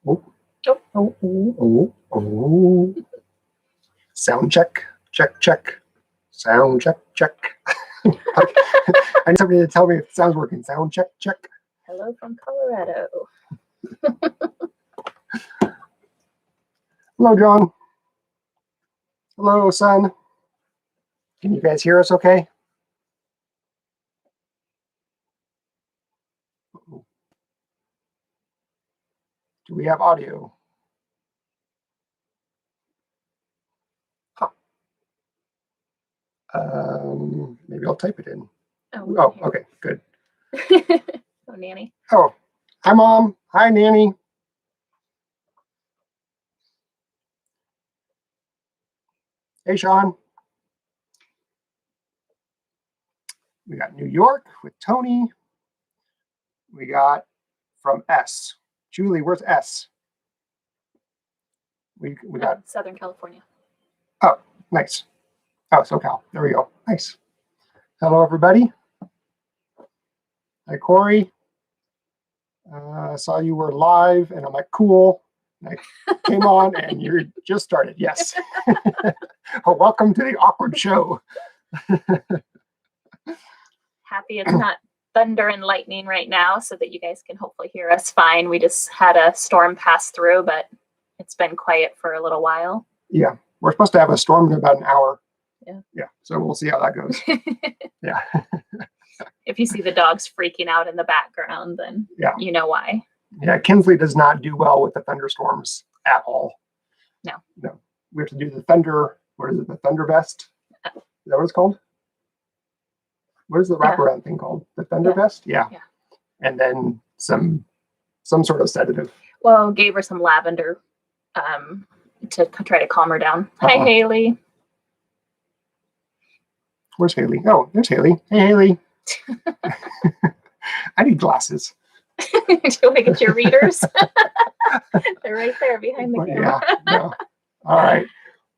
Oh, oh, oh, oh, oh. Sound check, check, check. Sound check, check. I need somebody to tell me if the sound's working. Sound check, check. Hello from Colorado. Hello, John. Hello, son. Can you guys hear us okay? Do we have audio? Huh. Maybe I'll type it in. Oh, okay, good. Oh, Nanny. Oh, hi, Mom. Hi, Nanny. Hey, Sean. We got New York with Tony. We got from S. Julie, where's S? We got Southern California. Oh, nice. Oh, SoCal. There we go. Nice. Hello, everybody. Hi, Corey. I saw you were live, and I'm like, cool. And I came on, and you just started. Yes. Oh, welcome to the awkward show. Happy it's not thunder and lightning right now so that you guys can hopefully hear us fine. We just had a storm pass through, but it's been quiet for a little while. Yeah. We're supposed to have a storm in about an hour. Yeah. So we'll see how that goes. Yeah. If you see the dogs freaking out in the background, then you know why. Yeah. Kinsley does not do well with the thunderstorms at all. No. We have to do the thunder. What is it? The thunder vest? Is that what it's called? What is the wraparound thing called? The thunder vest? Yeah. And then some sort of sedative. Well, gave her some lavender to try to calm her down. Hi, Haley. Where's Haley? Oh, there's Haley. Hey, Haley. I need glasses. Do you want to get your readers? They're right there behind the camera. Yeah. All right.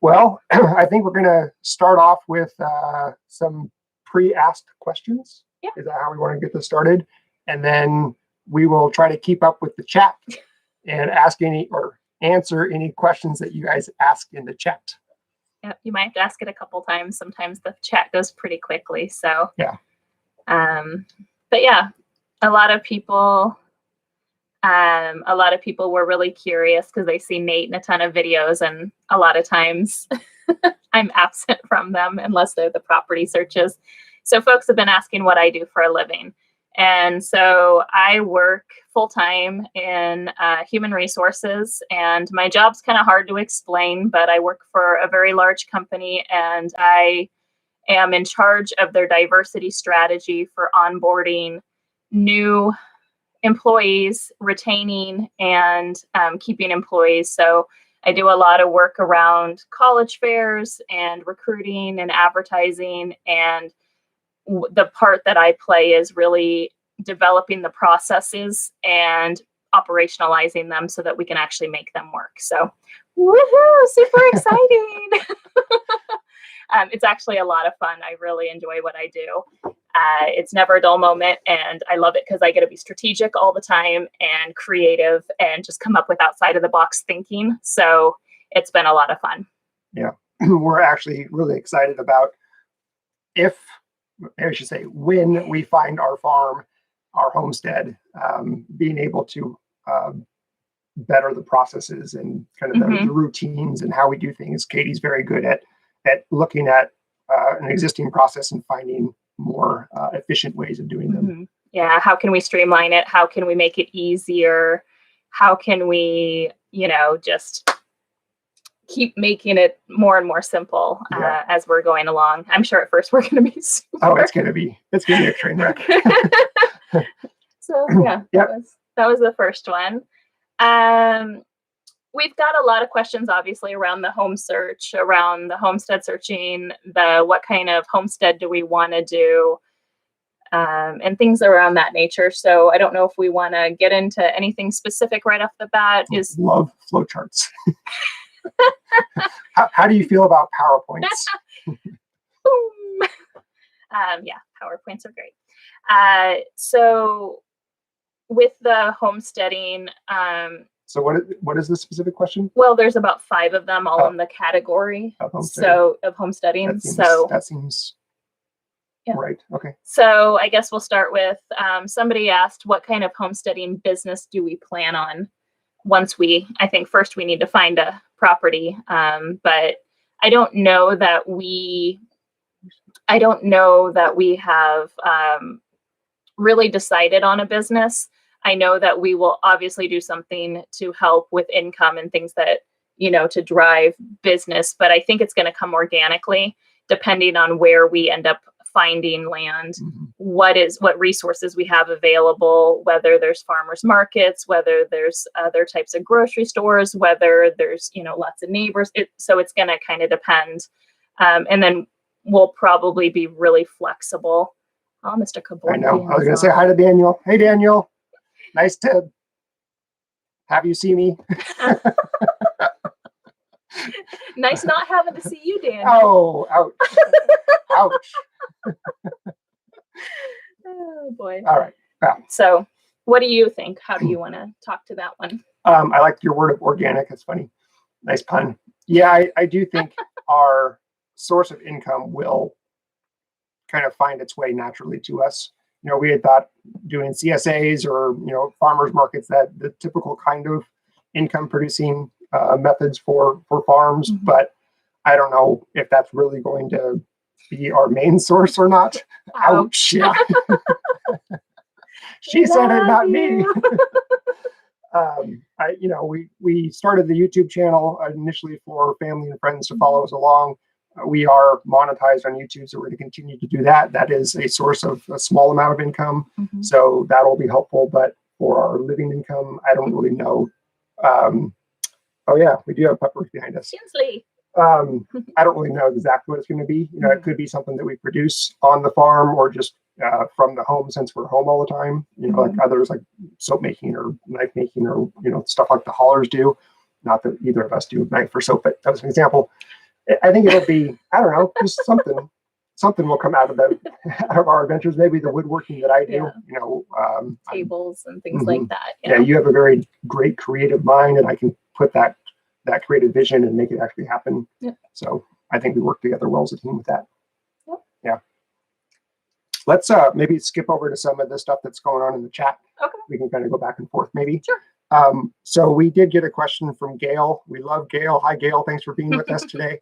Well, I think we're going to start off with some pre-asked questions. Yeah. Is that how we want to get this started? And then we will try to keep up with the chat and answer any questions that you guys ask in the chat. Yeah, you might have to ask it a couple times. Sometimes the chat goes pretty quickly. So yeah. But yeah, a lot of people were really curious because they see Nate in a ton of videos, and a lot of times I'm absent from them unless they're the property searches. So folks have been asking what I do for a living. And so I work full-time in human resources, and my job's kind of hard to explain, but I work for a very large company, and I am in charge of their diversity strategy for onboarding new employees, retaining, and keeping employees. So I do a lot of work around college fairs and recruiting and advertising, and the part that I play is really developing the processes and operationalizing them so that we can actually make them work. So, woohoo, super exciting. It's actually a lot of fun. I really enjoy what I do. It's never a dull moment, and I love it because I get to be strategic all the time and creative and just come up with outside of the box thinking. So it's been a lot of fun. Yeah, we're actually really excited about when we find our farm, our homestead, being able to better the processes and kind of the routines and how we do things. Katie's very good at looking at an existing process and finding more efficient ways of doing them. Yeah. How can we streamline it? How can we make it easier? How can we, just keep making it more and more simple as we're going along? I'm sure at first we're going to be it's going to be a train wreck. So that was the first one. We've got a lot of questions, obviously, around the home search, around the homestead searching, what kind of homestead do we want to do, and things around that nature. So I don't know if we want to get into anything specific right off the bat. Love flowcharts. How do you feel about PowerPoints? Yeah, PowerPoints are great. So with the homesteading, So what is the specific question? well, there's about 5 of them, all Oh. in the category. Of homesteading. So of homesteading. That seems Yeah. right. Okay. So I guess we'll start with somebody asked, what kind of homesteading business do we plan on once I think first we need to find a property. But I don't know that we have really decided on a business. I know that we will obviously do something to help with income and things that, to drive business, but I think it's going to come organically depending on where we end up finding land, Mhm. what resources we have available, whether there's farmers markets, whether there's other types of grocery stores, whether there's, lots of neighbors. So it's going to kind of depend. And then we'll probably be really flexible. Oh, Mr. Kabor. I know. I was going to say hi to Daniel. Hey, Daniel. Nice to have you see me. Nice not having to see you, Daniel. Oh, ouch. Ouch. Oh, boy. All right. Yeah. So what do you think? How do you want to talk to that one? I like your word of organic. It's funny. Nice pun. Yeah, I do think our source of income will kind of find its way naturally to us. We had thought doing CSAs or, farmers markets, that the typical kind of income producing methods for farms, Mhm. but I don't know if that's really going to be our main source or not. Ouch. Yeah. She said it, not me. We started the YouTube channel initially for family and friends to follow us along. We are monetized on YouTube, so we're going to continue to do that. That is a source of a small amount of income, Mhm. so that will be helpful. But for our living income, I don't really know. Oh yeah, we do have peppers behind us. Kinsley. I don't really know exactly what it's going to be. It could be something that we produce on the farm or just from the home, since we're home all the time. Like others, like soap making or knife making or stuff like the haulers do. Not that either of us do knife or soap, but that was an example. I think it'll be, I don't know, just something will come out of our adventures. Maybe the woodworking that I do. Yeah. Tables and things Mhm. like that. Yeah, you have a very great creative mind, and I can put that creative vision and make it actually happen. Yep. So I think we work together well as a team with that. Yep. Yeah. Let's maybe skip over to some of the stuff that's going on in the chat. Okay. We can kind of go back and forth maybe. Sure. So we did get a question from Gail. We love Gail. Hi, Gail. Thanks for being with us today.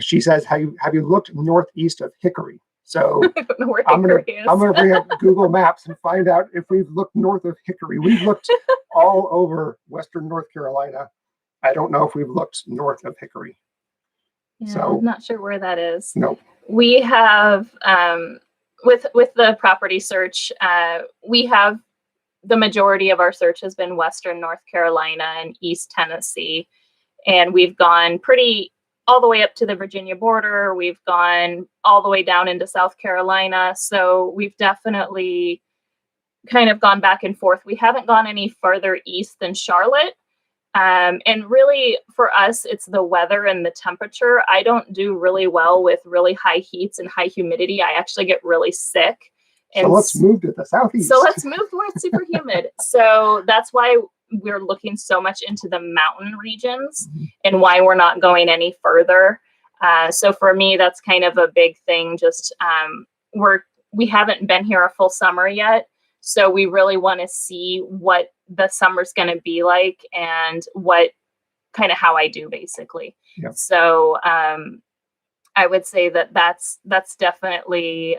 She says, have you looked northeast of Hickory? So I don't know where I'm Hickory is. gonna bring up Google Maps and find out if we've looked north of Hickory. We've looked all over Western North Carolina. I don't know if we've looked north of Hickory. Yeah, So I'm not sure where that is. Nope. We have with the property search, we have the majority of our search has been Western North Carolina and East Tennessee, and we've gone all the way up to the Virginia border. We've gone all the way down into South Carolina. So we've definitely kind of gone back and forth. We haven't gone any further east than Charlotte. And really for us, it's the weather and the temperature. I don't do really well with really high heats and high humidity. I actually get really sick. So let's move to the southeast. So let's move where it's super humid. So that's why we're looking so much into the mountain regions and why we're not going any further. So for me, that's kind of a big thing. Just we haven't been here a full summer yet. So we really want to see what the summer's going to be like and what kind of how I do basically. Yep. So I would say that's definitely.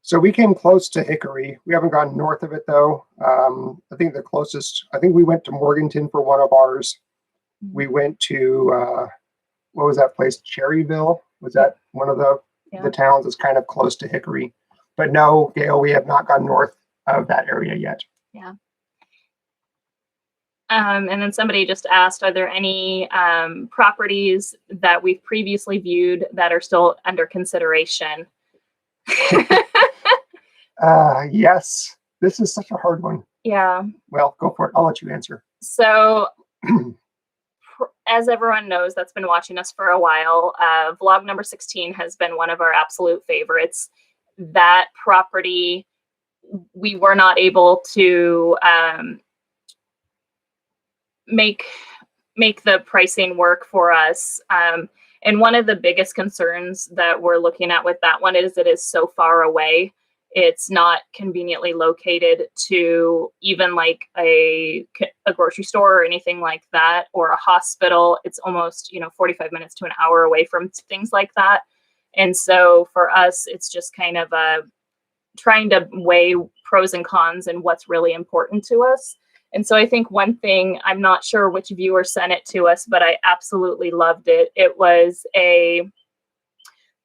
So we came close to Hickory. We haven't gone north of it though. I think we went to Morganton for one of ours. We went to, what was that place? Cherryville? Was that one of the towns that's kind of close to Hickory? But no, Gail, we have not gone north of that area yet. Yeah. And then somebody just asked, are there any properties that we've previously viewed that are still under consideration? Yes, this is such a hard one. Yeah. Well, go for it. I'll let you answer. So as everyone knows that's been watching us for a while, vlog number 16 has been one of our absolute favorites. That property we were not able to make the pricing work for us. And one of the biggest concerns that we're looking at with that one is it is so far away. It's not conveniently located to even like a grocery store or anything like that, or a hospital. It's almost, 45 minutes to an hour away from things like that. And so for us, it's just kind of trying to weigh pros and cons and what's really important to us. And so I think one thing, I'm not sure which viewer sent it to us, but I absolutely loved it. It was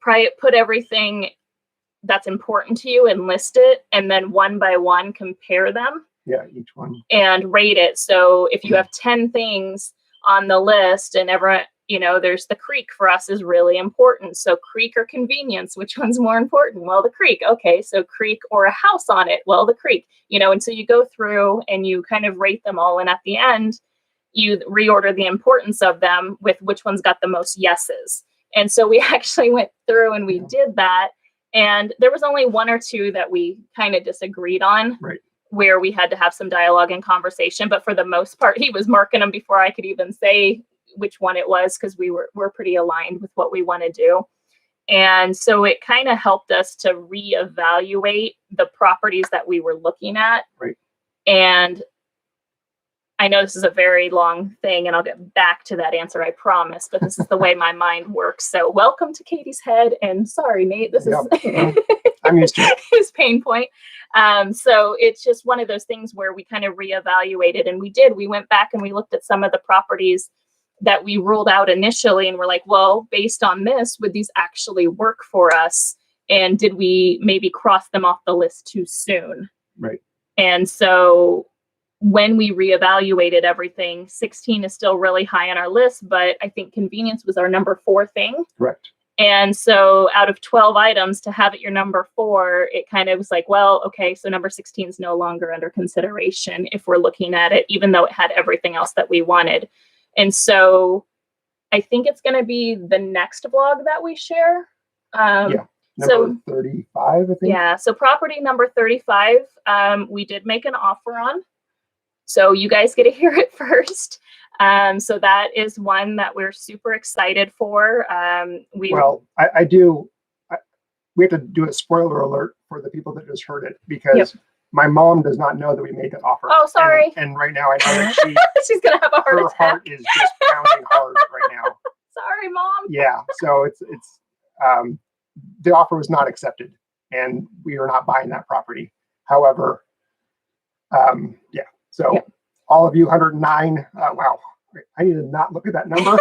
put everything that's important to you and list it, and then one by one compare them. Yeah, each one. And rate it. So if you have 10 things on the list and everyone, there's the creek for us is really important. So creek or convenience, which one's more important? Well, the creek. Okay, so creek or a house on it? Well, the creek. And so you go through and you kind of rate them all. And at the end, you reorder the importance of them with which one's got the most yeses. And so we actually went through and we did that. And there was only one or two that we kind of disagreed on, right, where we had to have some dialogue and conversation. But for the most part, he was marking them before I could even say which one it was, because we're pretty aligned with what we want to do. And so it kind of helped us to reevaluate the properties that we were looking at. Right. And I know this is a very long thing, and I'll get back to that answer, I promise, but this is the way my mind works. So welcome to Katie's head. And sorry, Nate, this is I'm used to it. his pain point. So it's just one of those things where we kind of reevaluated, and we went back and we looked at some of the properties that we ruled out initially, and we're like, well, based on this, would these actually work for us? And did we maybe cross them off the list too soon? Right. And so when we reevaluated everything, 16 is still really high on our list, but I think convenience was our number 4 thing. Correct. And so out of 12 items, to have it your number 4, it kind of was like, well, okay, so number 16 is no longer under consideration if we're looking at it, even though it had everything else that we wanted. And so I think it's going to be the next vlog that we share. Number 35, I think. Yeah, so property number 35, we did make an offer on. So you guys get to hear it first. So that is one that we're super excited for. We have to do a spoiler alert for the people that just heard it, because my mom does not know that we made that offer. Oh, sorry. And right now I know that she's going to have a heart attack. Her heart is just pounding hard right now. Sorry, Mom. Yeah. So it's the offer was not accepted, and we are not buying that property. However, So all of you 109, wow, I need to not look at that number.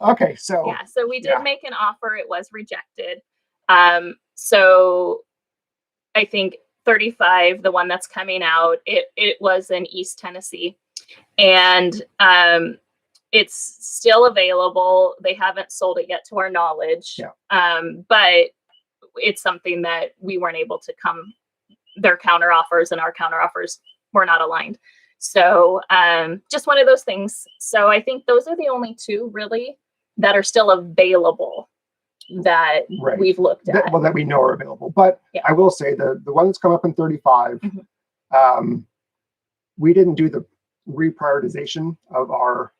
Okay, so. Yeah, so we did make an offer. It was rejected. So I think 35, the one that's coming out, it was in East Tennessee. And it's still available. They haven't sold it yet to our knowledge. But it's something that we weren't able to their counter offers and our counter offers were not aligned. So just one of those things. So I think those are the only 2 really that are still available that we've looked at. That we know are available. But I will say the one that's come up in 35, we didn't do the reprioritization of our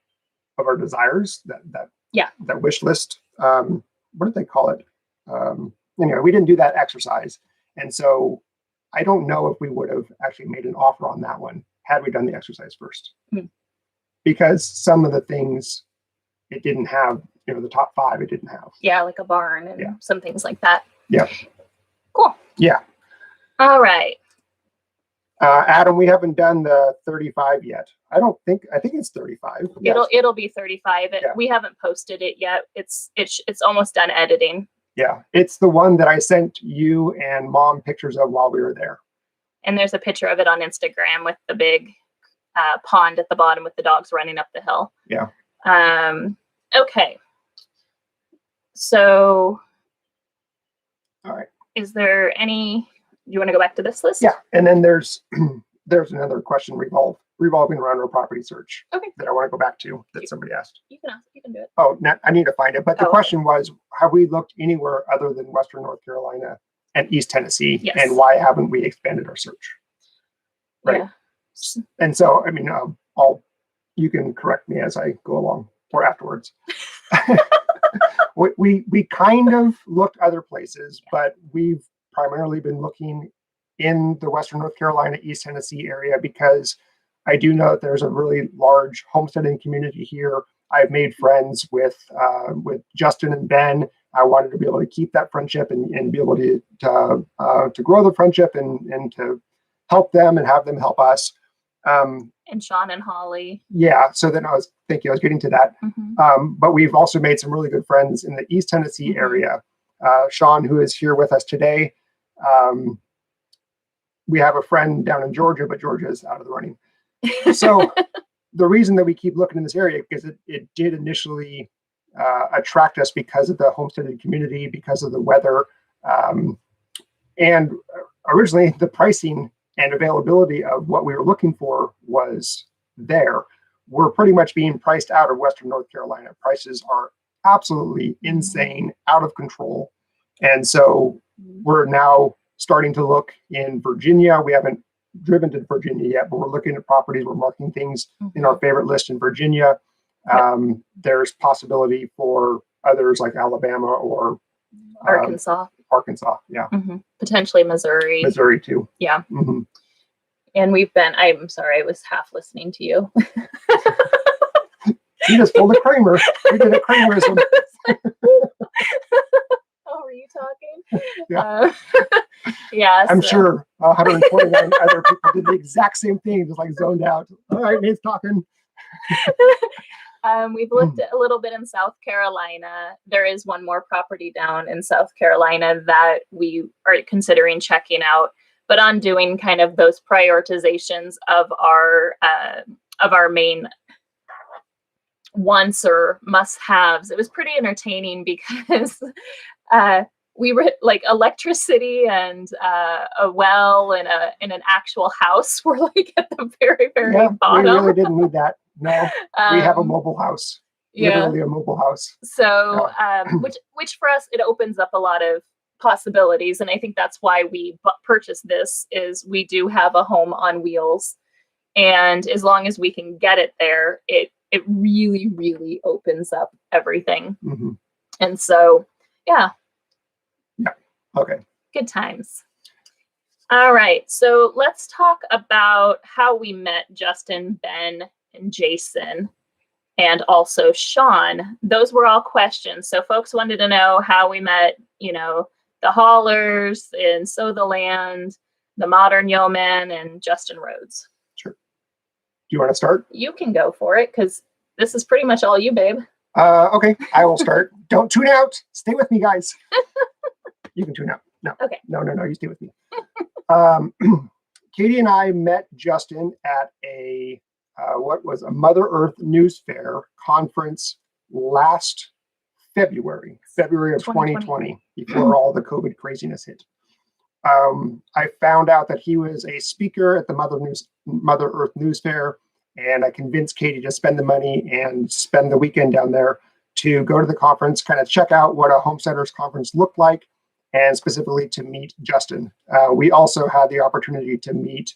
desires, that wish list. What did they call it? Anyway, we didn't do that exercise. And so I don't know if we would have actually made an offer on that one had we done the exercise first. Because some of the things it didn't have, the top 5 it didn't have. Yeah, like a barn and some things like that. Yeah. Cool. Yeah. All right. Adam, we haven't done the 35 yet. I think it's 35. It'll be 35. We haven't posted it yet. It's almost done editing. Yeah, it's the one that I sent you and Mom pictures of while we were there. And there's a picture of it on Instagram with the big pond at the bottom with the dogs running up the hill. Yeah. Okay. So. All right. Is there any? You want to go back to this list? Yeah, and then there's another question revolving around our property search. Okay. That I want to go back to that somebody asked. You can do it. Oh, I need to find it. But the question was, have we looked anywhere other than Western North Carolina and East Tennessee, Yes. and why haven't we expanded our search? Right. Yeah. And so, I mean, you can correct me as I go along or afterwards. we kind of looked other places, but we've primarily been looking in the Western North Carolina, East Tennessee area, because I do know that there's a really large homesteading community here. I've made friends with Justin and Ben. I wanted to be able to keep that friendship and be able to grow the friendship and to help them and have them help us. And Sean and Holly. Yeah. So then I was getting to that. But we've also made some really good friends in the East Tennessee area. Sean, who is here with us today. We have a friend down in Georgia, but Georgia is out of the running. So the reason that we keep looking in this area, because it did initially attract us because of the homesteading community, because of the weather. And originally the pricing and availability of what we were looking for was there. We're pretty much being priced out of Western North Carolina. Prices are absolutely insane, out of control. And so we're now starting to look in Virginia. We haven't driven to Virginia yet, but we're looking at properties. We're marking things in our favorite list in Virginia. There's possibility for others like Alabama or Arkansas. Yeah. Potentially Missouri. Missouri too. Yeah. And I'm sorry, I was half listening to you. You just pulled a Kramer. We did a Kramerism. Oh, were you talking? Yeah. Yeah. I'm sure 129 other people did the exact same thing, just like zoned out. All right, Nate's talking. We've looked at a little bit in South Carolina. There is one more property down in South Carolina that we are considering checking out, but on doing kind of those prioritizations of our main wants or must-haves. It was pretty entertaining because we were like electricity and a well and an actual house were like at the very, very bottom. We really didn't need that. No, we have a mobile house. Literally a mobile house. So, which for us, it opens up a lot of possibilities. And I think that's why we purchased this, is we do have a home on wheels. And as long as we can get it there, it really, really opens up everything. And so, yeah. Okay. Good times. All right. So let's talk about how we met Justin, Ben, and Jason, and also Sean. Those were all questions. So folks wanted to know how we met, the Haulers and Sow the Land, the Modern Yeoman, and Justin Rhodes. Sure. Do you want to start? You can go for it, because this is pretty much all you, babe. Okay, I will start. Don't tune out. Stay with me, guys. You can tune out. No. Okay. No, you stay with me. Katie and I met Justin at a Mother Earth News Fair conference last February of 2020, before all the COVID craziness hit. I found out that he was a speaker at the Mother Earth News Fair, and I convinced Katie to spend the money and spend the weekend down there to go to the conference, kind of check out what a homesteaders conference looked like, and specifically to meet Justin. We also had the opportunity to meet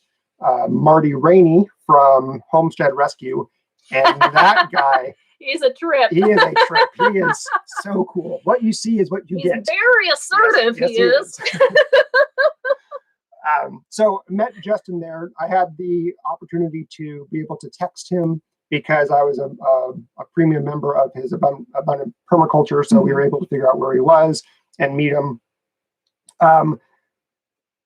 Marty Rainey from Homestead Rescue, and that guy, he's a trip. He is a trip. He is so cool. What you see is what you get. He's very assertive. Yes, he is. So met Justin there. I had the opportunity to be able to text him because I was a premium member of his Abundant Permaculture. So we were able to figure out where he was and meet him.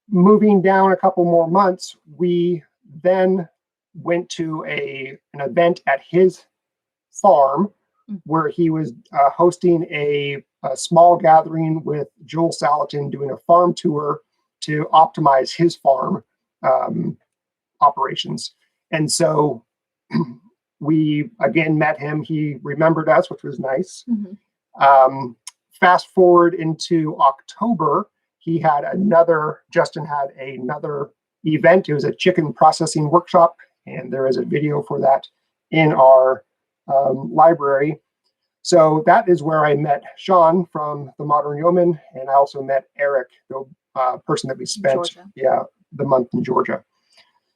Moving down a couple more months, we then went to an event at his farm where he was hosting a small gathering with Joel Salatin, doing a farm tour to optimize his farm operations. And so we again met him. He remembered us, which was nice. Fast forward into October, Justin had another event. It was a chicken processing workshop, and there is a video for that in our library. So that is where I met Sean from the Modern Yeoman, and I also met Eric, though person that we spent, Georgia. the month in Georgia.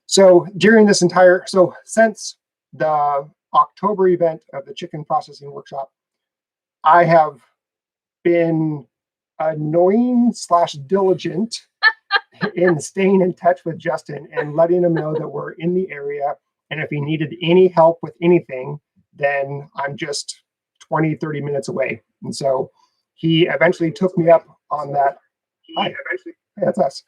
So during this since the October event of the chicken processing workshop, I have been annoying / diligent in staying in touch with Justin and letting him know that we're in the area. And if he needed any help with anything, then I'm just 20, 30 minutes away. And so he eventually took me up on that. That's us.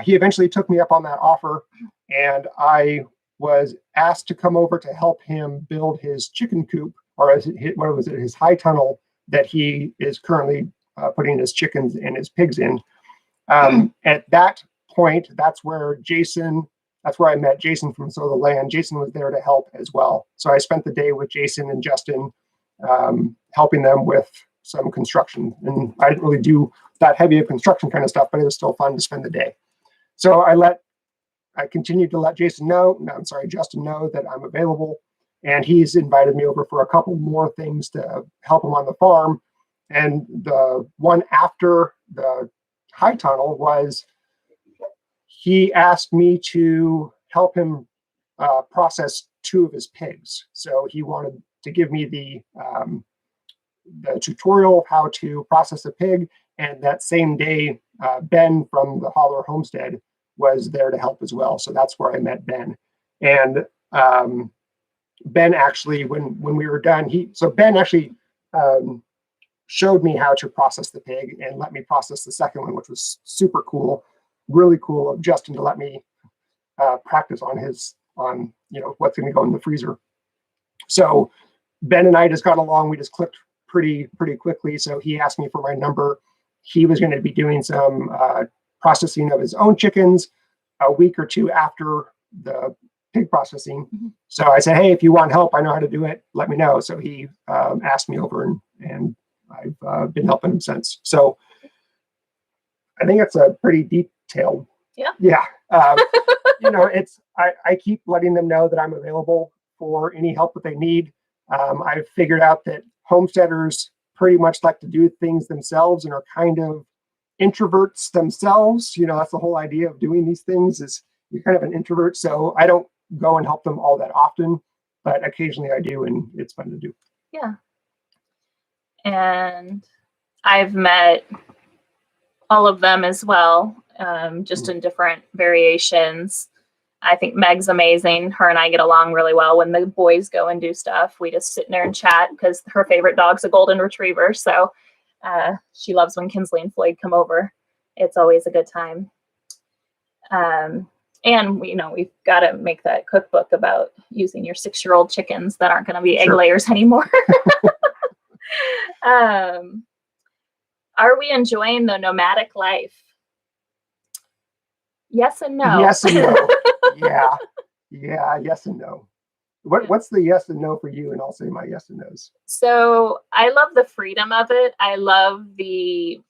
He eventually took me up on that offer, and I was asked to come over to help him build his chicken coop, or his high tunnel that he is currently putting his chickens and his pigs in. At that point, that's where I met Jason from So the Land. Jason was there to help as well. So I spent the day with Jason and Justin, helping them with some construction. And I didn't really do that heavy of construction kind of stuff, but it was still fun to spend the day. So I continued to let Justin know that I'm available. And he's invited me over for a couple more things to help him on the farm. And the one after the high tunnel was he asked me to help him process 2 of his pigs. So he wanted to give me the tutorial of how to process a pig. And that same day, Ben from the Holler Homestead was there to help as well. So that's where I met Ben. And Ben actually, when we were done, Ben actually showed me how to process the pig and let me process the second one, which was super cool, really cool of Justin to let me practice on what's going to go in the freezer. So Ben and I just got along. We just clicked pretty quickly. So he asked me for my number. He was going to be doing some processing of his own chickens a week or 2 after the pig processing. Mm-hmm. So I said, hey, if you want help, I know how to do it. Let me know. So he asked me over, and I've been helping him since. So I think it's a pretty detailed. Yeah. I keep letting them know that I'm available for any help that they need. I've figured out that homesteaders pretty much like to do things themselves and are kind of introverts themselves. That's the whole idea of doing these things, is you're kind of an introvert. So I don't go and help them all that often, but occasionally I do, and it's fun to do. Yeah. And I've met all of them as well, just in different variations. I think Meg's amazing. Her and I get along really well. When the boys go and do stuff, we just sit in there and chat, because her favorite dog's a golden retriever. So she loves when Kinsley and Floyd come over. It's always a good time. And we've got to make that cookbook about using your 6-year-old chickens that aren't going to be egg layers anymore. Are we enjoying the nomadic life? Yes and no. Yes and no. Yeah. Yes and no. What's the yes and no for you? And I'll say my yes and no's. So I love the freedom of it. I love it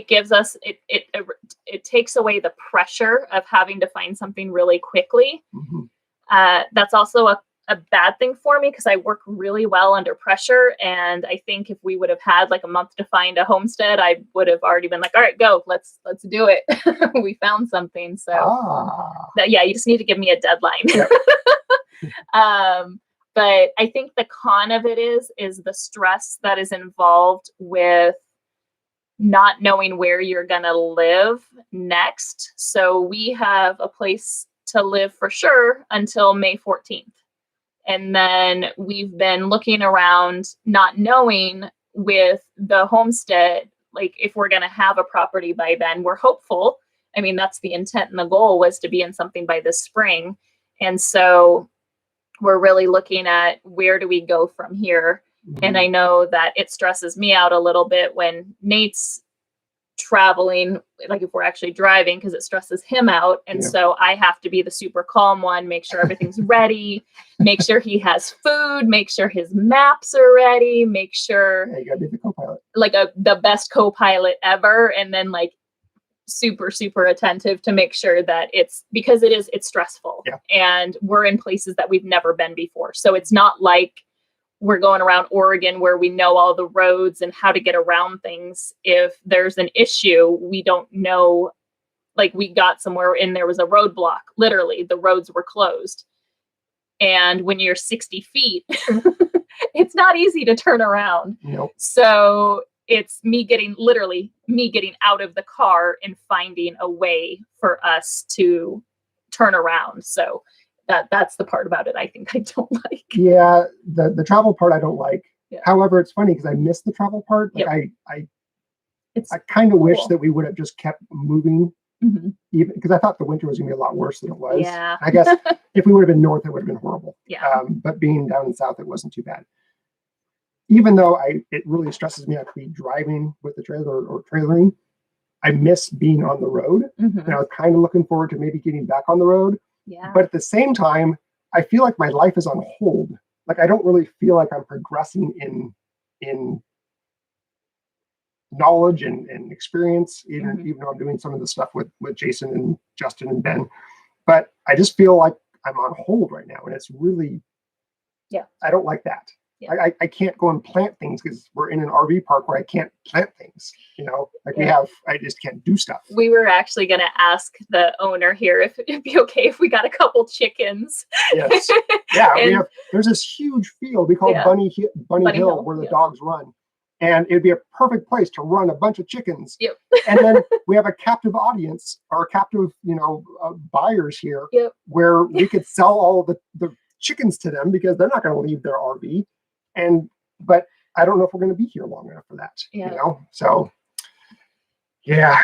gives us, it takes away the pressure of having to find something really quickly. Mm-hmm. That's also a bad thing for me, because I work really well under pressure. And I think if we would have had like a month to find a homestead, I would have already been like, all right, go, let's do it. We found something. So you just need to give me a deadline. Yep. But I think the con of it is the stress that is involved with not knowing where you're going to live next. So we have a place to live for sure until May 14th. And then we've been looking around, not knowing with the homestead, like if we're going to have a property by then. We're hopeful. I mean, that's the intent, and the goal was to be in something by this spring. And so we're really looking at where do we go from here. Mm-hmm. And I know that it stresses me out a little bit when Nate's traveling, like if we're actually driving, because it stresses him out. And so I have to be the super calm one, make sure everything's ready, make sure he has food, make sure his maps are ready, make sure you gotta be the co-pilot, like the best co-pilot ever. And then like super, super attentive to make sure that it's stressful. Yeah. And we're in places that we've never been before. So it's not like we're going around Oregon where we know all the roads and how to get around things. If there's an issue, we don't know, like we got somewhere and there was a roadblock. Literally, the roads were closed. And when you're 60 feet, it's not easy to turn around. Nope. So it's literally me getting out of the car and finding a way for us to turn around. So that's the part about it I think I don't like. Yeah, the travel part I don't like. Yeah. However, it's funny because I missed the travel part. Like Yep. I kind of wish cool. that we would have just kept moving, even because I thought the winter was gonna be a lot worse than it was. Yeah. I guess if we would have been north, it would have been horrible. Yeah. But being down in south, it wasn't too bad. Even though it really stresses me out to be driving with the trailer or trailering, I miss being on the road, and I was kind of looking forward to maybe getting back on the road. Yeah. But at the same time, I feel like my life is on hold. Like I don't really feel like I'm progressing in knowledge and experience, even though I'm doing some of the stuff with Jason and Justin and Ben. But I just feel like I'm on hold right now, and it's really, I don't like that. Yeah. I can't go and plant things because we're in an RV park where I can't plant things, like I just can't do stuff. We were actually going to ask the owner here if it'd be okay if we got a couple chickens. Yes. Yeah. There's this huge field we call Bunny Hill where the dogs run. And it'd be a perfect place to run a bunch of chickens. Yep. And then we have a captive audience or captive, buyers here where we could sell all the chickens to them because they're not going to leave their RV. But I don't know if we're going to be here long enough for that, So, yeah.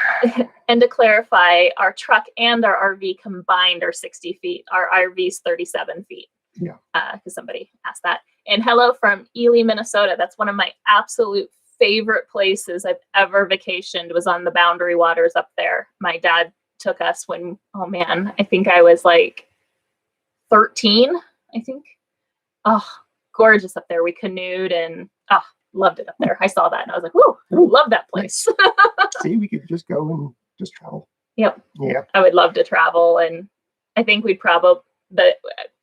And to clarify, our truck and our RV combined are 60 feet. Our RV's 37 feet. Yeah. Because somebody asked that. And hello from Ely, Minnesota. That's one of my absolute favorite places I've ever vacationed, was on the Boundary Waters up there. My dad took us when, I think I was like 13, I think. Oh, gorgeous up there. We canoed and loved it up there. I saw that and I was like, whoa, love that place. See, we could just go and just travel. Yep. Yeah. I would love to travel, and I think we'd probably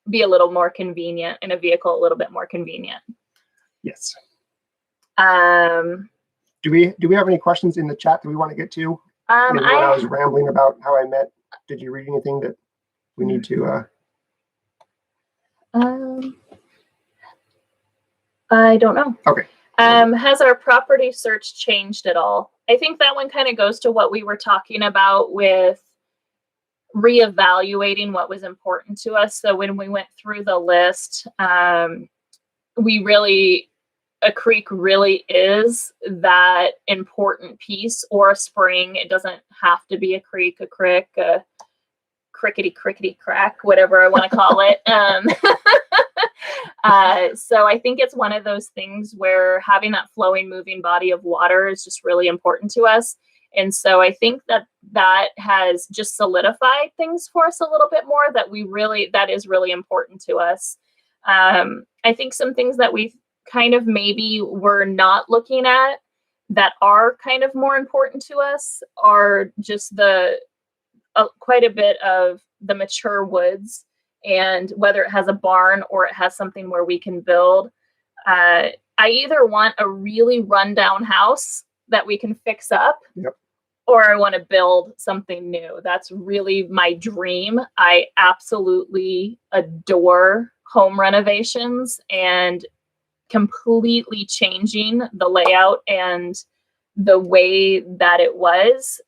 be a little more convenient in a vehicle, a little bit more convenient. Yes. Do we have any questions in the chat that we want to get to? When I was rambling about how I met, did you read anything that we need to? I don't know. Okay. Has our property search changed at all? I think that one kind of goes to what we were talking about with reevaluating what was important to us. So when we went through the list, a creek really is that important piece, or a spring. It doesn't have to be a creek, a crick, a crickety crack, whatever I want to call it. So I think it's one of those things where having that flowing, moving body of water is just really important to us. And so I think that has just solidified things for us a little bit more, that is really important to us. I think some things that we kind of maybe were not looking at that are kind of more important to us are just quite a bit of the mature woods, and whether it has a barn or it has something where we can build. I either want a really rundown house that we can fix up, or I want to build something new. That's really my dream. I absolutely adore home renovations and completely changing the layout and the way that it was.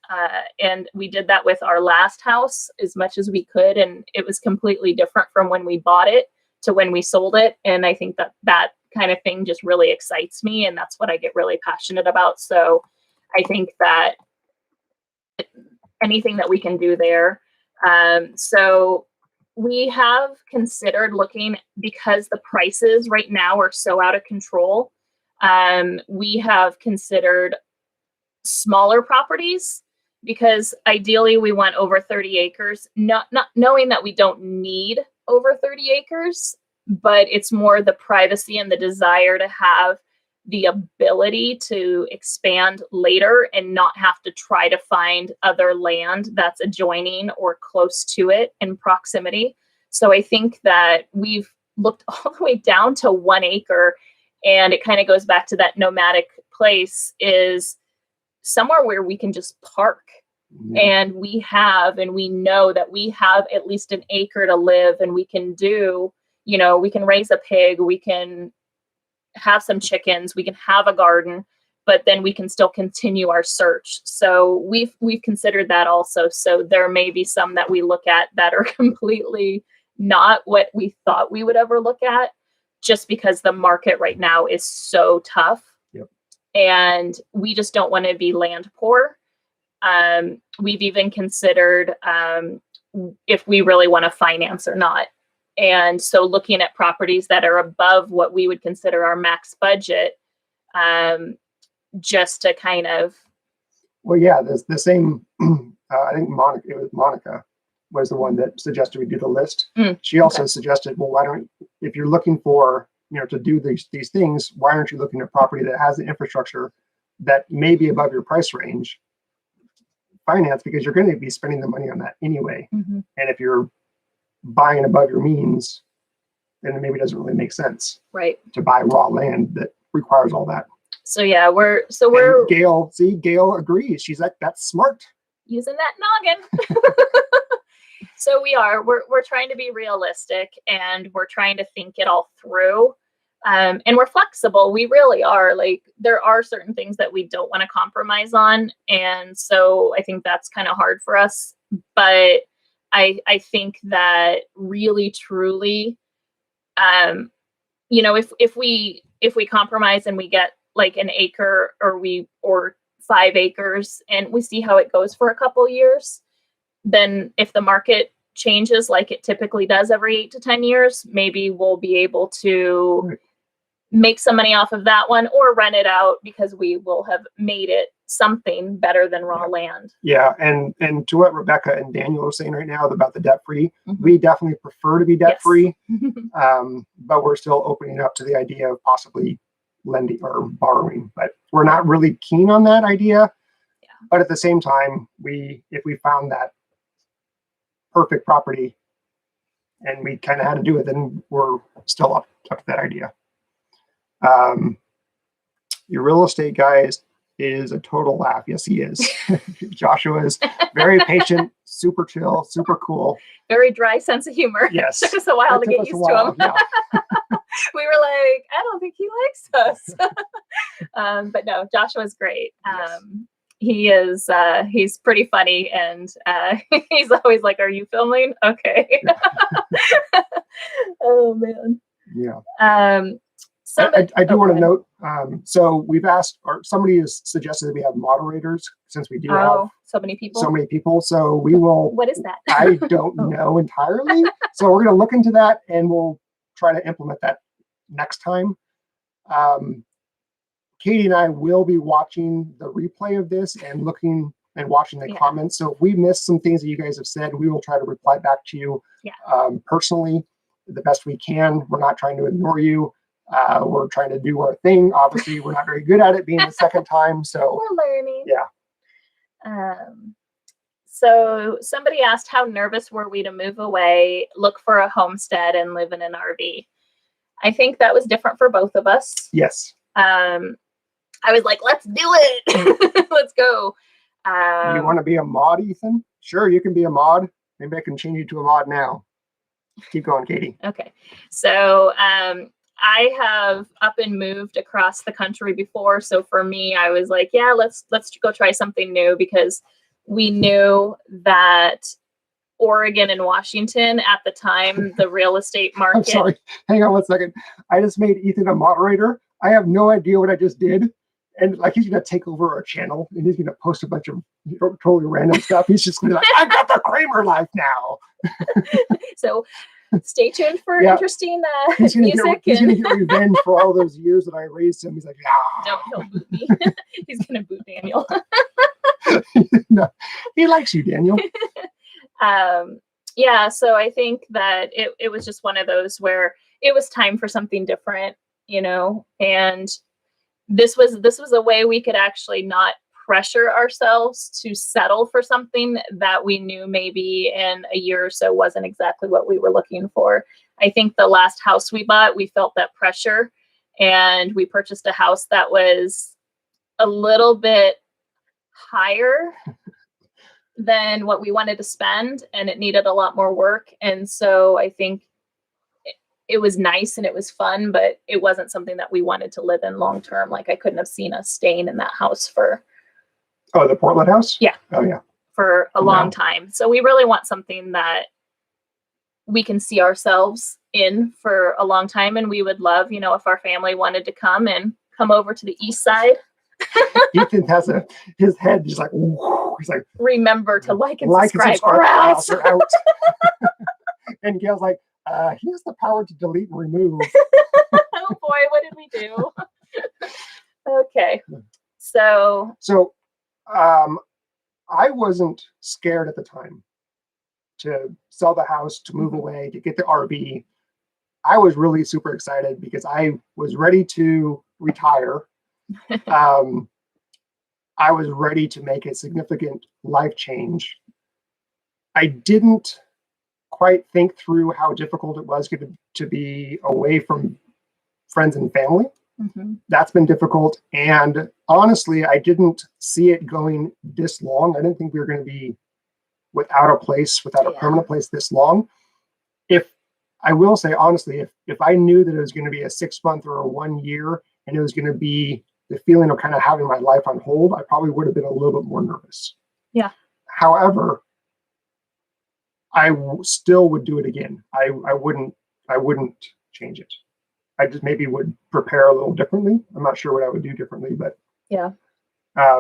And we did that with our last house as much as we could. And it was completely different from when we bought it to when we sold it. And I think that kind of thing just really excites me. And that's what I get really passionate about. So I think that anything that we can do there. So we have considered looking, because the prices right now are so out of control. We have considered smaller properties, because ideally we want over 30 acres, not knowing that we don't need over 30 acres, but it's more the privacy and the desire to have the ability to expand later and not have to try to find other land that's adjoining or close to it in proximity. So I think that we've looked all the way down to 1 acre, And it kind of goes back to that nomadic place is somewhere where we can just park. And we know that we have at least an acre to live, and we can do, we can raise a pig, we can have some chickens, we can have a garden, but then we can still continue our search. So we've considered that also. So there may be some that we look at that are completely not what we thought we would ever look at, just because the market right now is so tough. Yep. And we just don't want to be land poor. We've even considered if we really want to finance or not. And so looking at properties that are above what we would consider our max budget, just to kind of. Well, yeah, the same, I think Monica was the one that suggested we do the list. She also suggested, well, why don't, if you're looking for, to do these things, why aren't you looking at property that has the infrastructure that may be above your price range? Finance, because you're going to be spending the money on that anyway. And if you're buying above your means, then it maybe doesn't really make sense, right, to buy raw land that requires all that. So yeah, we're Gail agrees. She's like, that's smart. Using that noggin. So we're trying to be realistic, and we're trying to think it all through. And we're flexible. We really are. Like, there are certain things that we don't want to compromise on. And so I think that's kind of hard for us. But I think that really, truly, if we compromise and we get like an acre or 5 acres and we see how it goes for a couple years, then if the market changes like it typically does every 8 to 10 years, maybe we'll be able to make some money off of that one or rent it out, because we will have made it something better than raw land. Yeah. And to what Rebecca and Daniel are saying right now about the debt free, we definitely prefer to be debt free. But we're still opening up to the idea of possibly lending or borrowing, but we're not really keen on that idea. But at the same time, if we found that perfect property and we kind of had to do it, then we're still up to that idea. Your real estate guy is a total laugh. Yes, he is. Joshua is very patient, super chill, super cool. Very dry sense of humor. Yes. Took us a while to get used to him. Yeah. We were like, I don't think he likes us. But no, Joshua's great. Yes. He is, he's pretty funny, and he's always like, are you filming? Okay. Oh, man. Yeah. I do want to note, so we've asked, or somebody has suggested that we have moderators, since we do have so many people. So we will. What is that? I don't know entirely. So we're going to look into that, and we'll try to implement that next time. Katie and I will be watching the replay of this and looking and watching the comments. So if we missed some things that you guys have said, we will try to reply back to you personally the best we can. We're not trying to ignore you. We're trying to do our thing. Obviously, we're not very good at it being the second time. So we're learning. Yeah. So somebody asked, how nervous were we to move away, look for a homestead, and live in an RV? I think that was different for both of us. Yes. I was like, let's do it. Let's go. You want to be a mod, Ethan? Sure, you can be a mod. Maybe I can change you to a mod now. Keep going, Katie. Okay. So I have up and moved across the country before. So for me, I was like, yeah, let's go try something new, because we knew that Oregon and Washington at the time, the real estate market. I'm sorry. Hang on one second. I just made Ethan a moderator. I have no idea what I just did. And like, he's going to take over our channel and he's going to post a bunch of totally random stuff. He's just going to be like, I got the Kramer life now. So stay tuned for interesting music. He's going to get revenge for all those years that I raised him. He's like, Don't boot me. He's going to boot Daniel. No, he likes you, Daniel. So I think that it was just one of those where it was time for something different, and this was a way we could actually not pressure ourselves to settle for something that we knew maybe in a year or so wasn't exactly what we were looking for. I think the last house we bought, we felt that pressure, and we purchased a house that was a little bit higher than what we wanted to spend, and it needed a lot more work. And so I think it was nice and it was fun, but it wasn't something that we wanted to live in long term. Like, I couldn't have seen us staying in that house for the Portland house? Yeah. Oh, yeah. For a long time. So we really want something that we can see ourselves in for a long time. And we would love, if our family wanted to come over to the east side. Ethan has his head, he's like, remember to like and subscribe. Or else you're out. And Gail's like, he has the power to delete and remove. Oh boy, what did we do? Okay. So I wasn't scared at the time to sell the house, to move away, to get the RV. I was really super excited because I was ready to retire. I was ready to make a significant life change. I didn't quite think through how difficult it was to be away from friends and family. Mm-hmm. That's been difficult. And honestly, I didn't see it going this long. I didn't think we were going to be without a place, without a permanent place this long. If I will say, honestly, if I knew that it was going to be a 6 month or a 1 year, and it was going to be the feeling of kind of having my life on hold, I probably would have been a little bit more nervous. Yeah. However, I still would do it again. I wouldn't change it. I just maybe would prepare a little differently. I'm not sure what I would do differently, but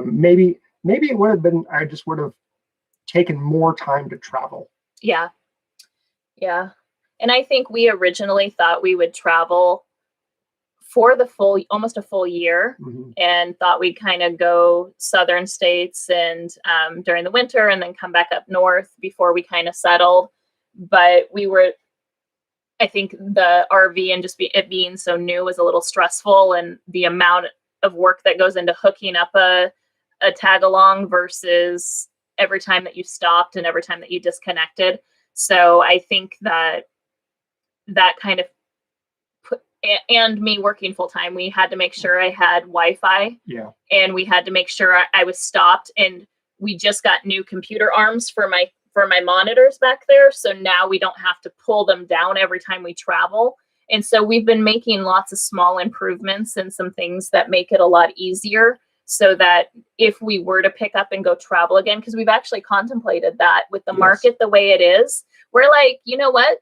maybe it would have been, I just would have taken more time to travel. Yeah. Yeah. And I think we originally thought we would travel for almost a full year, and thought we'd kind of go southern states and during the winter and then come back up north before we kind of settled. But I think the RV and just it being so new was a little stressful, and the amount of work that goes into hooking up a tag along versus every time that you stopped and every time that you disconnected. So I think that kind of and me working full time, we had to make sure I had Wi-Fi. Yeah. And we had to make sure I was stopped, and we just got new computer arms for my monitors back there. So now we don't have to pull them down every time we travel. And so we've been making lots of small improvements and some things that make it a lot easier, so that if we were to pick up and go travel again, because we've actually contemplated that with the market the way it is, we're like, you know what?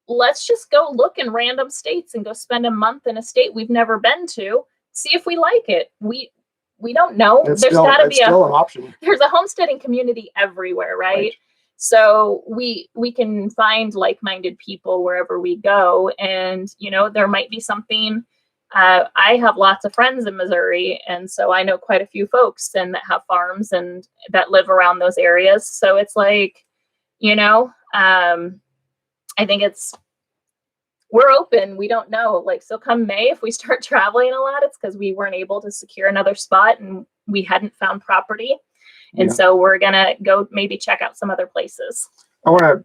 Let's just go look in random states and go spend a month in a state we've never been to, see if we like it. We don't know. There's got to be still an option. There's a homesteading community everywhere, right? So we can find like-minded people wherever we go, and there might be something. I have lots of friends in Missouri, and so I know quite a few folks and that have farms and that live around those areas. So it's like, I think we're open. We don't know. So come May, if we start traveling a lot, it's because we weren't able to secure another spot and we hadn't found property. And so we're going to go maybe check out some other places. I want to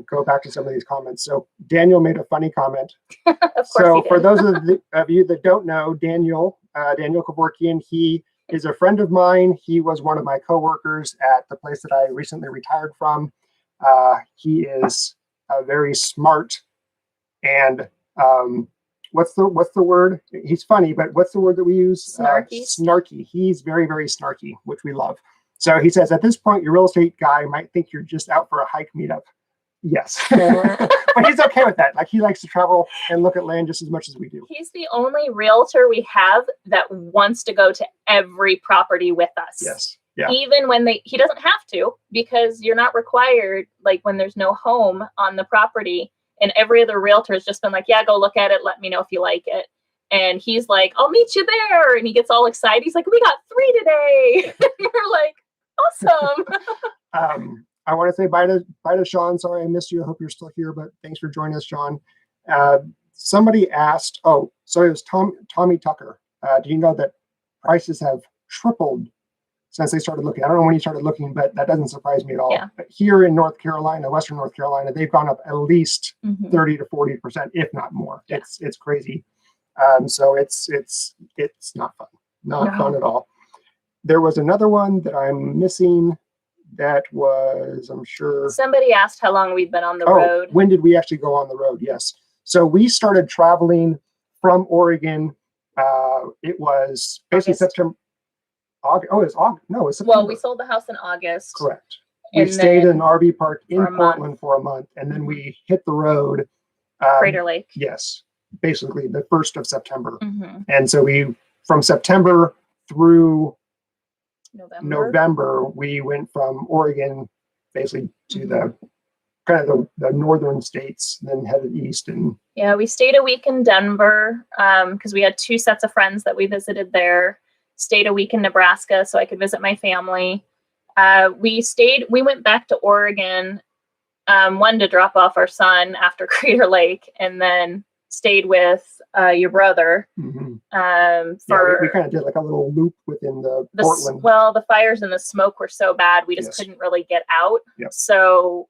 go back to some of these comments. So Daniel made a funny comment. Of course so for those of you that don't know, Daniel Kevorkian, he is a friend of mine. He was one of my coworkers at the place that I recently retired from. He is very smart, and what's the word? He's funny, but what's the word that we use? Snarky. Snarky. He's very, very snarky, which we love. So he says, at this point, your real estate guy might think you're just out for a hike meetup. Yes. But he's okay with that. He likes to travel and look at land just as much as we do. He's the only realtor we have that wants to go to every property with us. Yes. Yeah. Even when he doesn't have to, because you're not required, when there's no home on the property, and every other realtor has just been like, yeah, go look at it. Let me know if you like it. And he's like, I'll meet you there. And he gets all excited. He's like, we got 3 today. And we're like, awesome. I want to say bye to Sean. Sorry, I missed you. I hope you're still here, but thanks for joining us, Sean. Somebody asked, it was Tommy Tucker. Do you know that prices have tripled since they started looking? I don't know when he started looking, but that doesn't surprise me at all. Yeah. But here in North Carolina, Western North Carolina, they've gone up at least 30 to 40%, if not more. Yeah. It's crazy. So it's not fun, not No. fun at all. There was another one that I'm missing. That was, I'm sure. Somebody asked how long we've been on the Oh, road. when did we actually go on the road? Yes. So we started traveling from Oregon. It was basically August. September. August. Oh, it's August. No, it's September. Well, we sold the house in August. Correct. We And stayed in then an RV park in for a Portland month. for a month, and then we hit the road. Crater Lake. Yes, basically the 1st of September. Mhm. And so from September through November, we went from Oregon basically to the kind of the northern states, then headed east. And yeah, we stayed a week in Denver because we had 2 sets of friends that we visited there. Stayed a week in Nebraska so I could visit my family. We went back to Oregon, one to drop off our son after Crater Lake, and then stayed with your brother. For we kind of did like a little loop within the Portland. Well, the fires and the smoke were so bad we just couldn't really get out. Yep. So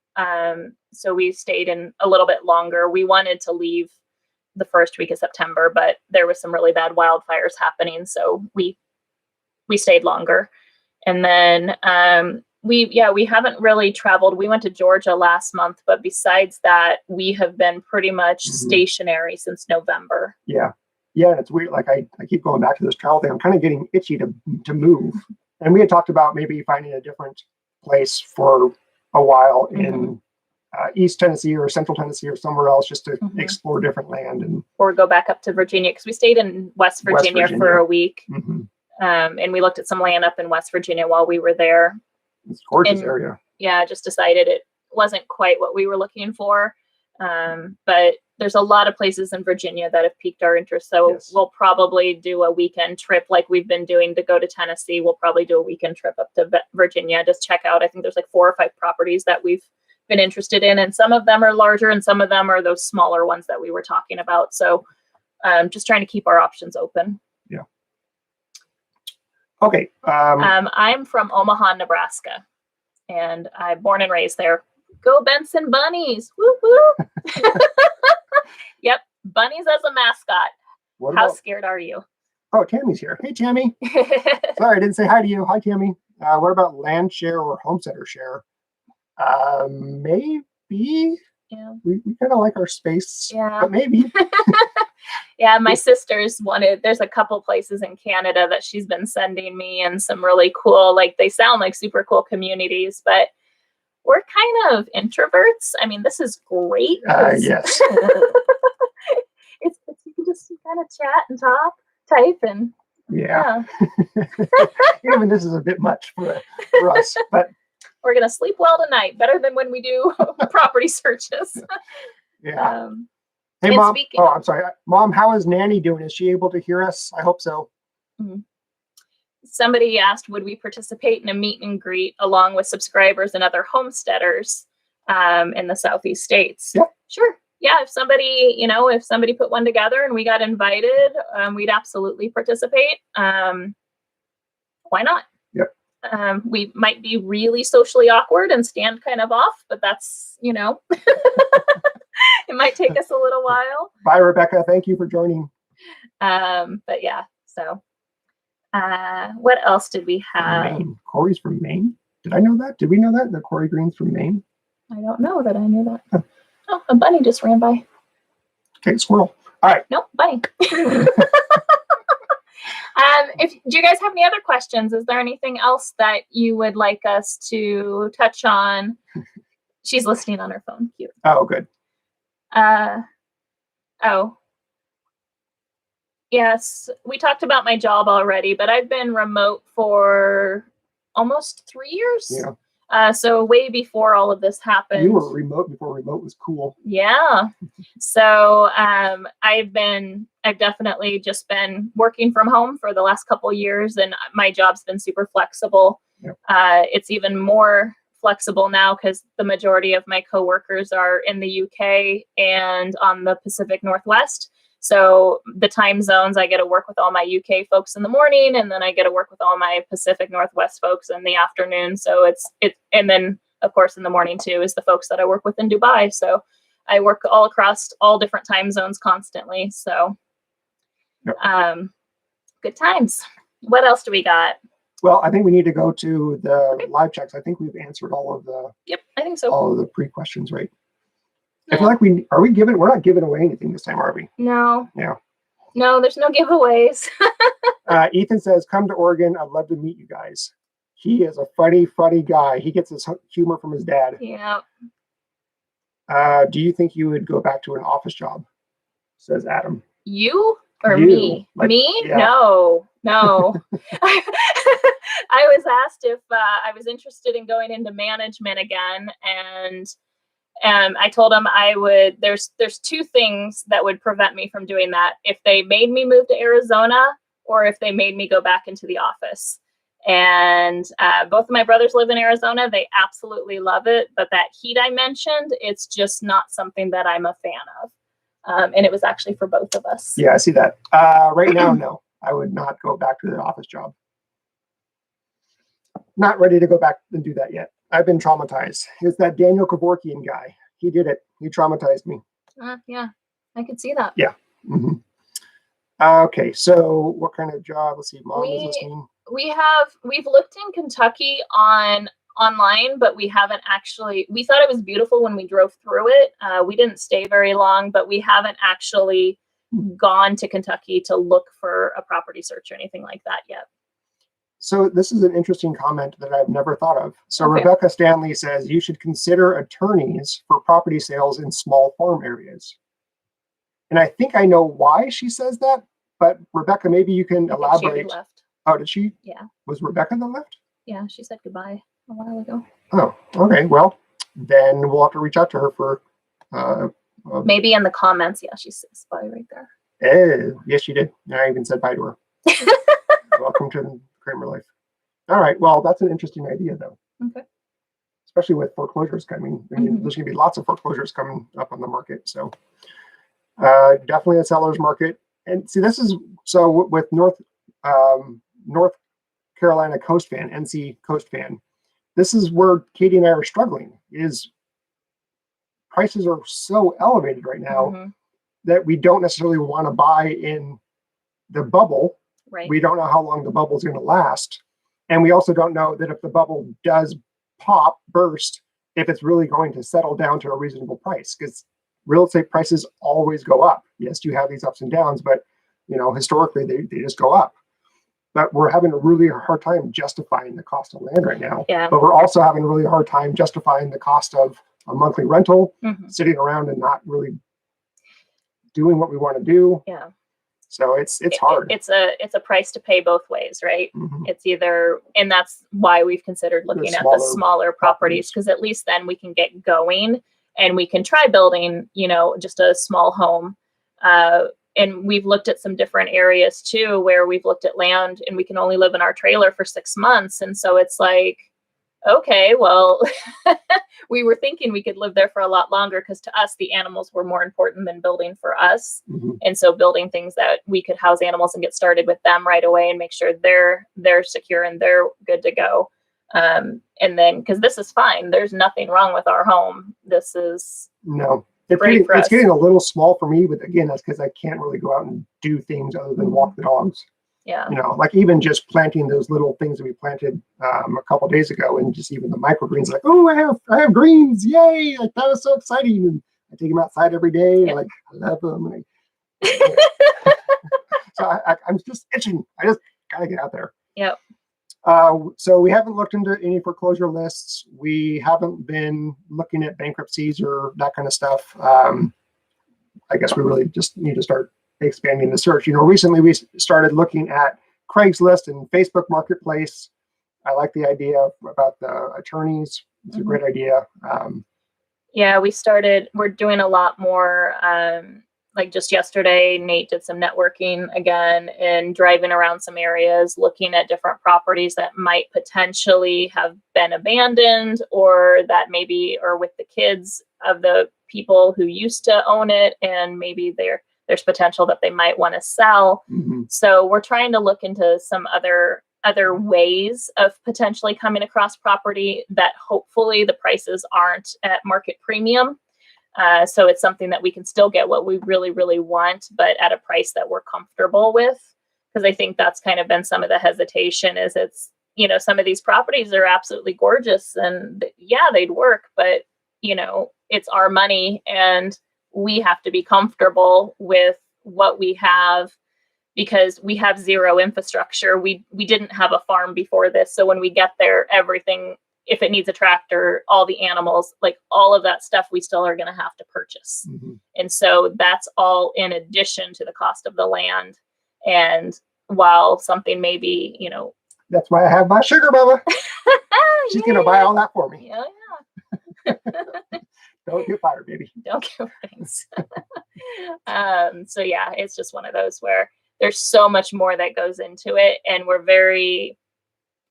we stayed in a little bit longer. We wanted to leave the first week of September, but there was some really bad wildfires happening, so we stayed longer. And then we haven't really traveled. We went to Georgia last month, but besides that, we have been pretty much stationary since November. Yeah. And it's weird. Like I keep going back to this travel thing. I'm kind of getting itchy to move. And we had talked about maybe finding a different place for a while in East Tennessee or Central Tennessee or somewhere else, just to explore different land, or go back up to Virginia, because we stayed in West Virginia for a week. And we looked at some land up in West Virginia while we were there. It's a gorgeous area. Yeah, just decided it wasn't quite what we were looking for. But there's a lot of places in Virginia that have piqued our interest. So we'll probably do a weekend trip like we've been doing to go to Tennessee. We'll probably do a weekend trip up to Virginia, just check out. I think there's like 4 or 5 properties that we've been interested in. And some of them are larger and some of them are those smaller ones that we were talking about. So just trying to keep our options open. Yeah. Okay. I'm from Omaha, Nebraska, and I'm born and raised there. Go Benson Bunnies! Woo woo! Yep, bunnies as a mascot. How scared are you? Oh, Tammy's here. Hey, Tammy. Sorry, I didn't say hi to you. Hi, Tammy. What about land share or homesteader share? Maybe. Yeah. We kind of like our space. Yeah. But maybe. Yeah, my sister's there's a couple places in Canada that she's been sending me, and some really cool, like they sound like super cool communities, but we're kind of introverts. I mean, this is great. Yes. It's you can just kind of chat and type and yeah. Even this is a bit much for us, but we're gonna sleep well tonight. Better than when we do property searches. Yeah. Hey, Mom. I'm sorry. Mom, how is Nanny doing? Is she able to hear us? I hope so. Somebody asked, would we participate in a meet and greet along with subscribers and other homesteaders in the Southeast states? Yeah. Sure. Yeah. If somebody put one together and we got invited, we'd absolutely participate. Why not? Yep. We might be really socially awkward and stand kind of off, but that's, it might take us a little while. Bye, Rebecca. Thank you for joining. But yeah, so what else did we have? Maine. Corey's from Maine. Did I know that? Did we know that Corey Green's from Maine? I don't know that I knew that. Oh, a bunny just ran by. Okay, squirrel. All right. Nope, bunny. Do you guys have any other questions? Is there anything else that you would like us to touch on? She's listening on her phone. Cute. Oh, good. Yes, we talked about my job already, but I've been remote for almost 3 years. Yeah. So way before all of this happened. You were remote before remote was cool. Yeah. So I've definitely just been working from home for the last couple of years, and my job's been super flexible. Yep. It's even more flexible now because the majority of my coworkers are in the UK and on the Pacific Northwest. So the time zones, I get to work with all my UK folks in the morning, and then I get to work with all my Pacific Northwest folks in the afternoon. So and then of course in the morning too is the folks that I work with in Dubai. So I work all across all different time zones constantly. So Yep. Good times. What else do we got? Well, I think we need to go to the live checks. I think we've answered all of the Yep, I think so. all of the pre-questions, right? Yeah. I feel like we're not giving away anything this time, are we? No. Yeah. No, there's no giveaways. Ethan says, come to Oregon. I'd love to meet you guys. He is a funny guy. He gets his humor from his dad. Yeah. Do you think you would go back to an office job? Says Adam. You or You, me? like, Me? yeah. No. I was asked if I was interested in going into management again, and I told him I would. There's two things that would prevent me from doing that: if they made me move to Arizona, or if they made me go back into the office. And both of my brothers live in Arizona. They absolutely love it, but that heat I mentioned, it's just not something that I'm a fan of. And it was actually for both of us. Yeah, I see that. Right now, no, I would not go back to the office job. Not ready to go back and do that yet. I've been traumatized. It's that Daniel Kevorkian guy. He did it. He traumatized me. Yeah, I could see that. Yeah. Mm-hmm. Okay, so what kind of job? Let's see. Mom is listening. We've looked in Kentucky online, but we haven't actually. We thought it was beautiful when we drove through it. We didn't stay very long, but we haven't actually gone to Kentucky to look for a property search or anything like that yet. So this is an interesting comment that I've never thought of. So Okay. Rebecca Stanley says you should consider attorneys for property sales in small farm areas. And I think I know why she says that, but Rebecca, maybe you can elaborate. She left. Oh, did she? Yeah. Was Rebecca that left? Yeah, she said goodbye a while ago. Oh, okay. Well, then we'll have to reach out to her for. Maybe in the comments. Yeah, she's probably right there. Yes, she did. I even said bye to her. Welcome to Kramer Life. All right. Well, that's an interesting idea, though. Okay. Especially with foreclosures coming. I mean, there's going to be lots of foreclosures coming up on the market. So definitely a seller's market. And see, this is so with North Carolina Coast Fan, NC Coast Fan. This is where Katie and I are struggling. Is prices are so elevated right now that we don't necessarily want to buy in the bubble. Right. We don't know how long the bubble is going to last. And we also don't know that if the bubble does burst, if it's really going to settle down to a reasonable price, because real estate prices always go up. Yes, you have these ups and downs, but historically they just go up. But we're having a really hard time justifying the cost of land right now. Yeah. But we're also having a really hard time justifying the cost of a monthly rental, sitting around and not really doing what we want to do. Yeah. So it's hard. It's a price to pay both ways, right? It's either, and that's why we've considered looking at the smaller properties, because at least then we can get going and we can try building, just a small home. And we've looked at some different areas too, where we've looked at land and we can only live in our trailer for 6 months. And so it's like, okay, well, we were thinking we could live there for a lot longer, because to us, the animals were more important than building for us. And so building things that we could house animals and get started with them right away and make sure they're secure and they're good to go. And then, because this is fine, there's nothing wrong with our home. This is it's getting a little small for me, but again, that's because I can't really go out and do things other than walk the dogs. Yeah. Like even just planting those little things that we planted a couple of days ago, and just even the microgreens, like, oh, I have greens, yay! Like that was so exciting, and I take them outside every day, and I love them. So I'm just itching. I just gotta get out there. Yep. So we haven't looked into any foreclosure lists. We haven't been looking at bankruptcies or that kind of stuff. I guess we really just need to start expanding the search. Recently we started looking at Craigslist and Facebook Marketplace. I like the idea about the attorneys. It's a great idea. Yeah, we're doing a lot more. Like just yesterday, Nate did some networking again and driving around some areas, looking at different properties that might potentially have been abandoned, or that maybe are with the kids of the people who used to own it, and maybe there's potential that they might want to sell. So we're trying to look into some other ways of potentially coming across property that hopefully the prices aren't at market premium. So it's something that we can still get what we really, really want, but at a price that we're comfortable with. Because I think that's kind of been some of the hesitation is it's, some of these properties are absolutely gorgeous and yeah, they'd work, but it's our money and we have to be comfortable with what we have because we have zero infrastructure. We didn't have a farm before this. So when we get there, everything, if it needs a tractor, all the animals, like all of that stuff, we still are going to have to purchase. Mm-hmm. And so that's all in addition to the cost of the land. And while something may be, that's why I have my sugar mama. She's going to buy all that for me. Yeah. Don't get fired, baby. Don't get things. So yeah, it's just one of those where there's so much more that goes into it. And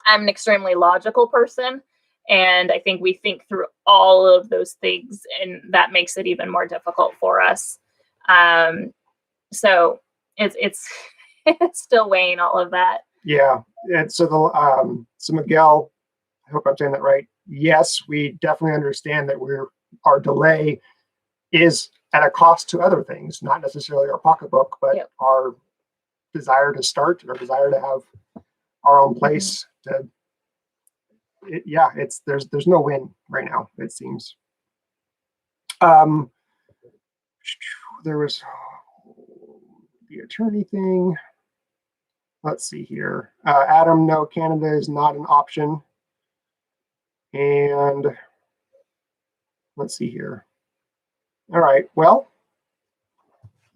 I'm an extremely logical person. And I think we think through all of those things and that makes it even more difficult for us. So it's still weighing all of that. Yeah. And so so Miguel, I hope I'm saying that right. Yes, we definitely understand that our delay is at a cost to other things, not necessarily our pocketbook, but Yep. our desire to start, our desire to have our own place. There's no win right now, it seems. There was the attorney thing. Let's see here. Adam, no, Canada is not an option. And let's see here. All right. Well,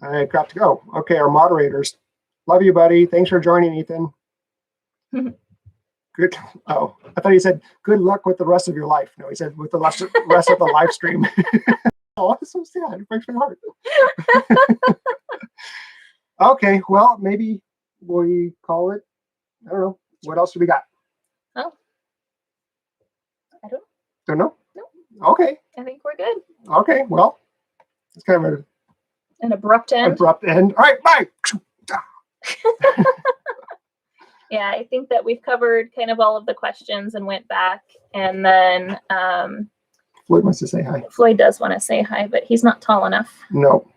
I've got to go. Okay, our moderators. Love you, buddy. Thanks for joining, Ethan. Good. Oh, I thought he said good luck with the rest of your life. No, he said with the rest of the live stream. Oh, that's so sad. It breaks my heart. Okay, well, maybe we call it. I don't know. What else do we got? Oh, I don't know. No. Okay. I think we're good. Okay, well, it's kind of an abrupt end. All right, bye. Yeah, I think that we've covered kind of all of the questions and went back. And then Floyd wants to say hi. Floyd does want to say hi, but he's not tall enough. No.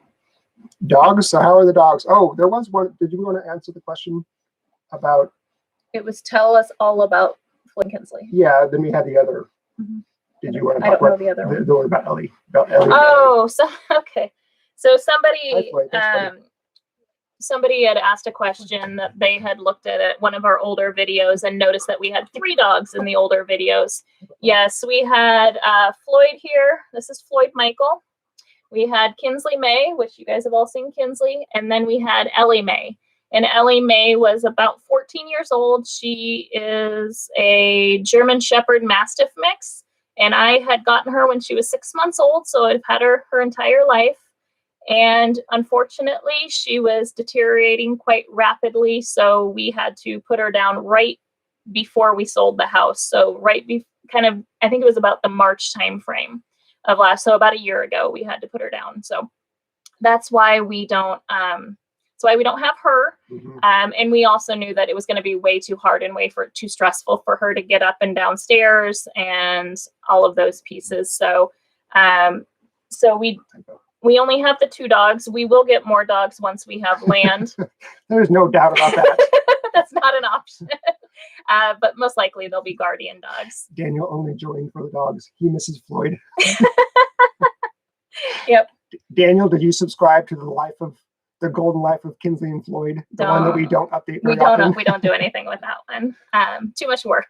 Dogs? So how are the dogs? Oh, there was one. Did you want to answer the question about? It was tell us all about Floyd Kinsley. Yeah, then we had the other. Mm-hmm. Did you want to talk about the other one? The one about Ellie. Oh, so okay. So somebody somebody had asked a question that they had looked at one of our older videos and noticed that we had 3 dogs in the older videos. Yes, we had Floyd here. This is Floyd Michael. We had Kinsley May, which you guys have all seen Kinsley. And then we had Ellie May. And Ellie May was about 14 years old. She is a German Shepherd Mastiff mix. And I had gotten her when she was 6 months old. So I've had her entire life. And unfortunately, she was deteriorating quite rapidly. So we had to put her down right before we sold the house. So I think it was about the March timeframe of so about a year ago, we had to put her down. So that's why we don't have her. Mm-hmm. And we also knew that it was going to be way too hard and too stressful for her to get up and downstairs and all of those pieces. So, we only have the 2 dogs. We will get more dogs once we have land. There's no doubt about that. That's not an option. But most likely they'll be guardian dogs. Daniel only joined for the dogs. He misses Floyd. Yep. Daniel, did you subscribe to the golden life of Kinsley and Floyd? The one that we don't update very often? We don't do anything with that one. Too much work.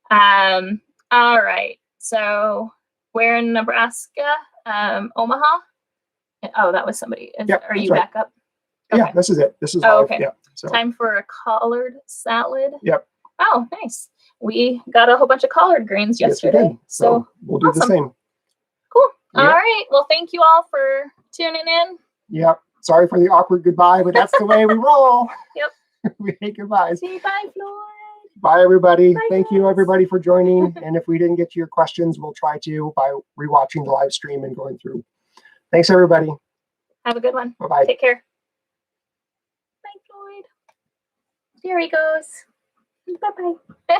All right. So we're in Nebraska, Omaha. Oh, that was somebody. Are you back up? Okay. Yeah, this is it. This is okay. Yeah, so. Time for a collard salad. Yep. Oh, nice. We got a whole bunch of collard greens yesterday. Yes, we did. So we'll do the same. Cool. Yep. All right. Well, thank you all for tuning in. Yep. Sorry for the awkward goodbye, but that's the way we roll. Yep. We hate goodbyes. Say bye, Floyd. Bye, everybody. Bye, Thank you, everybody, for joining. And if we didn't get to your questions, we'll try to by rewatching the live stream and going through. Thanks, everybody. Have a good one. Bye-bye. Take care. Bye, Floyd. There he goes. Bye-bye.